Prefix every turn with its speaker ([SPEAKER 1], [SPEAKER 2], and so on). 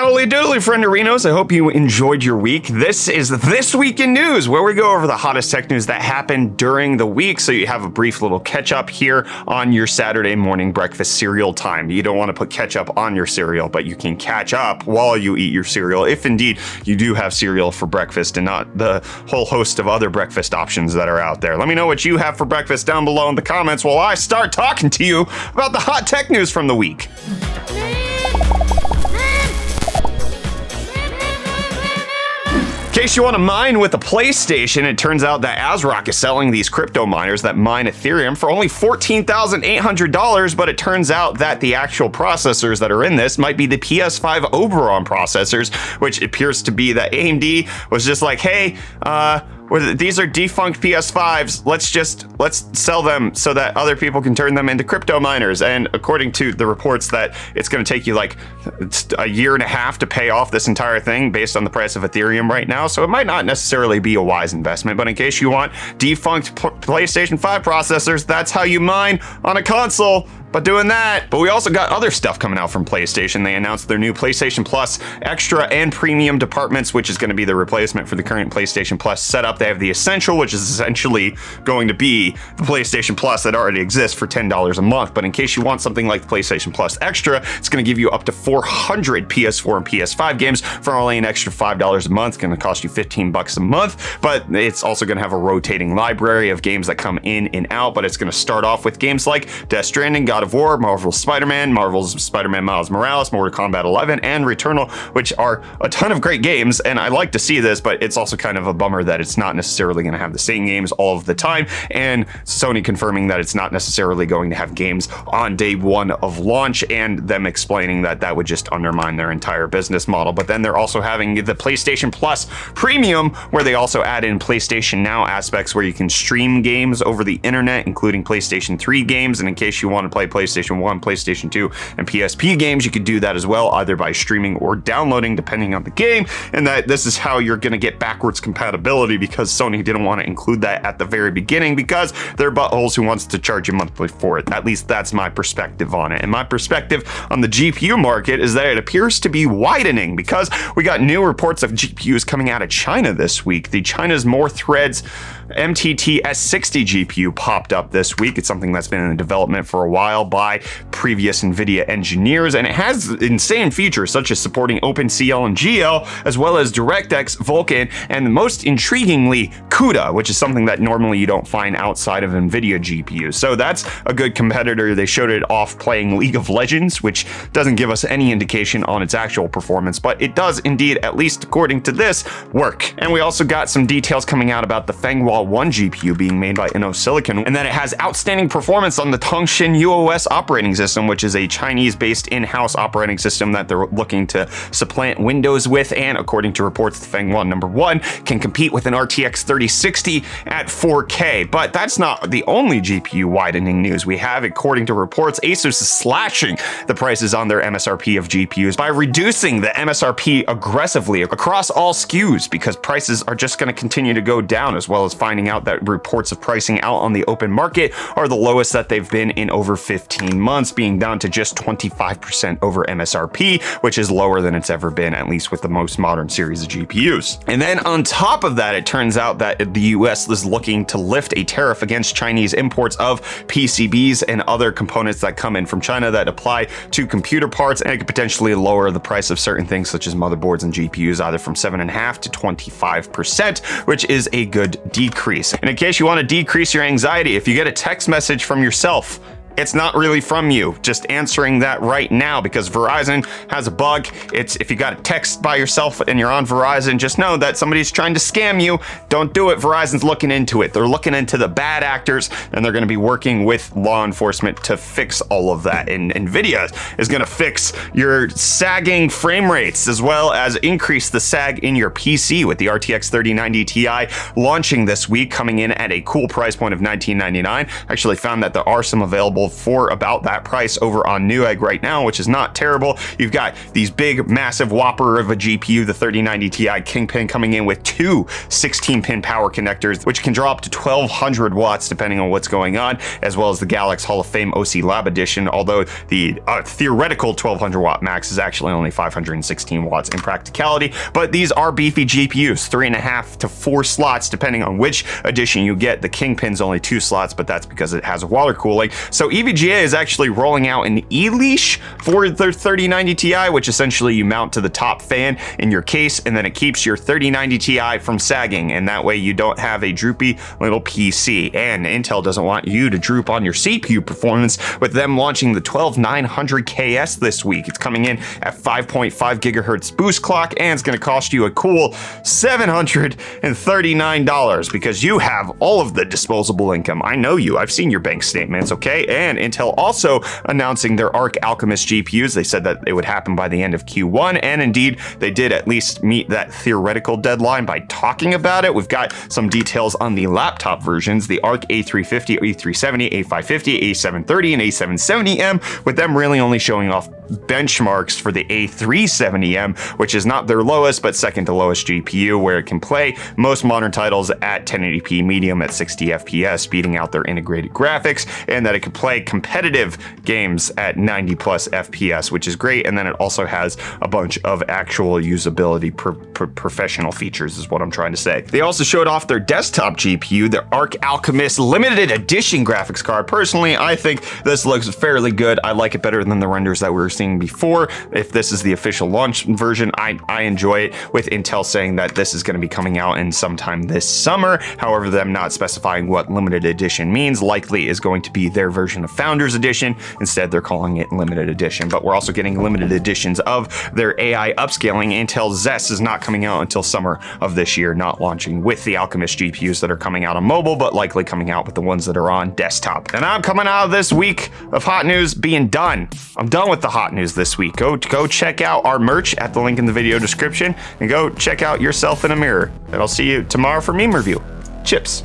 [SPEAKER 1] Howly doodly, frienderinos. I hope you enjoyed your week. This is This Week in News, where we go over the hottest tech news that happened during the week, so you have a brief little catch-up here on your Saturday morning breakfast cereal time. You don't want to put ketchup on your cereal, but you can catch up while you eat your cereal, if indeed you do have cereal for breakfast and not the whole host of other breakfast options that are out there. Let me know what you have for breakfast down below in the comments while I start talking to you about the hot tech news from the week. In case you want to mine with a PlayStation, it turns out that ASRock is selling these crypto miners that mine Ethereum for only $14,800, but it turns out that the actual processors that are in this might be the PS5 Oberon processors, which appears to be that AMD was just like, hey, these are defunct PS5s. Let's sell them so that other people can turn them into crypto miners. And according to the reports, that it's going to take you like a year and a half to pay off this entire thing based on the price of Ethereum right now. So it might not necessarily be a wise investment. But in case you want defunct PlayStation 5 processors, that's how you mine on a console. But doing that. But we also got other stuff coming out from PlayStation. They announced their new PlayStation Plus Extra and Premium departments, which is going to be the replacement for the current PlayStation Plus setup. They have the Essential, which is essentially going to be the PlayStation Plus that already exists for $10 a month. But in case you want something like the PlayStation Plus Extra, it's going to give you up to 400 PS4 and PS5 games for only an extra $5 a month. It's going to cost you $15 a month. But it's also going to have a rotating library of games that come in and out. But it's going to start off with games like Death Stranding, God of War, Marvel's Spider-Man, Marvel's Spider-Man Miles Morales, Mortal Kombat 11, and Returnal, which are a ton of great games, and I like to see this, but it's also kind of a bummer that it's not necessarily going to have the same games all of the time, and Sony confirming that it's not necessarily going to have games on day one of launch, and them explaining that that would just undermine their entire business model. But then they're also having the PlayStation Plus Premium, where they also add in PlayStation Now aspects where you can stream games over the internet, including PlayStation 3 games, and in case you want to play PlayStation 1, PlayStation 2, and PSP games, you could do that as well, either by streaming or downloading, depending on the game. And that this is how you're going to get backwards compatibility, because Sony didn't want to include that at the very beginning because they're buttholes who wants to charge you monthly for it. At least that's my perspective on it. And my perspective on the GPU market is that it appears to be widening, because we got new reports of GPUs coming out of China this week. The China's More Threads MTT S60 GPU popped up this week. It's something that's been in development for a while by previous NVIDIA engineers, and it has insane features such as supporting OpenCL and GL, as well as DirectX, Vulkan, and most intriguingly, CUDA, which is something that normally you don't find outside of NVIDIA GPUs. So that's a good competitor. They showed it off playing League of Legends, which doesn't give us any indication on its actual performance, but it does indeed, at least according to this, work. And we also got some details coming out about the Fenghua No.1 GPU being made by InnoSilicon, and that it has outstanding performance on the Tongshin UOS operating system, which is a Chinese-based in-house operating system that they're looking to supplant Windows with, and according to reports, the Fenghua No.1 can compete with an RTX 3060 at 4K. But that's not the only GPU widening news we have. According to reports, Asus is slashing the prices on their MSRP of GPUs by reducing the MSRP aggressively across all SKUs, because prices are just going to continue to go down, as well as finding out that reports of pricing out on the open market are the lowest that they've been in over 15 months, being down to just 25% over MSRP, which is lower than it's ever been, at least with the most modern series of GPUs. And then on top of that, it turns out that the US is looking to lift a tariff against Chinese imports of PCBs and other components that come in from China that apply to computer parts, and it could potentially lower the price of certain things such as motherboards and GPUs either from 7.5% to 25%, which is a good decrease. And in case you want to decrease your anxiety, if you get a text message from yourself, it's not really from you. Just answering that right now, because Verizon has a bug. It's if you got a text by yourself and you're on Verizon, just know that somebody's trying to scam you. Don't do it. Verizon's looking into it. They're looking into the bad actors, and they're going to be working with law enforcement to fix all of that. And NVIDIA is going to fix your sagging frame rates, as well as increase the sag in your PC with the RTX 3090 Ti launching this week, coming in at a cool price point of $1999. I actually found that there are some available available for about that price over on Newegg right now, which is not terrible. You've got these big, massive whopper of a GPU, the 3090 Ti Kingpin, coming in with two 16-pin power connectors, which can draw up to 1200 watts depending on what's going on, as well as the Galax Hall of Fame OC Lab Edition, although the theoretical 1200 watt max is actually only 516 watts in practicality. But these are beefy GPUs, 3.5 to 4 slots depending on which edition you get. The Kingpin's only 2 slots, but that's because it has water cooling. So EVGA is actually rolling out an E-leash for their 3090 Ti, which essentially you mount to the top fan in your case, and then it keeps your 3090 Ti from sagging, and that way you don't have a droopy little PC. And Intel doesn't want you to droop on your CPU performance with them launching the 12900KS this week. It's coming in at 5.5 gigahertz boost clock, and it's going to cost you a cool $739 because you have all of the disposable income. I know you. I've seen your bank statements, okay? And Intel also announcing their Arc Alchemist GPUs. They said that it would happen by the end of Q1, and indeed they did at least meet that theoretical deadline by talking about it. We've got some details on the laptop versions, the Arc A350, A370, A550, A730, and A770M, with them really only showing off benchmarks for the A370M, which is not their lowest, but second to lowest GPU, where it can play most modern titles at 1080p medium at 60 FPS, speeding out their integrated graphics, and that it can play competitive games at 90 plus FPS, which is great. And then it also has a bunch of actual usability professional features is what I'm trying to say. They also showed off their desktop GPU, their Arc Alchemist limited edition graphics card. Personally, I think this looks fairly good. I like it better than the renders that we were seeing before. If this is the official launch version, I enjoy it, with Intel saying that this is going to be coming out in sometime this summer. However, them not specifying what limited edition means. Likely is going to be their version of Founders Edition. Instead, they're calling it limited edition. But we're also getting limited editions of their AI upscaling. Intel Zest is not coming out until summer of this year, not launching with the Alchemist GPUs that are coming out on mobile, but likely coming out with the ones that are on desktop. And I'm coming out of this week of hot news being done. I'm done with the hot news this week. Go check out our merch at the link in the video description, and go check out Yourself in a Mirror. And I'll see you tomorrow for meme review. Chips.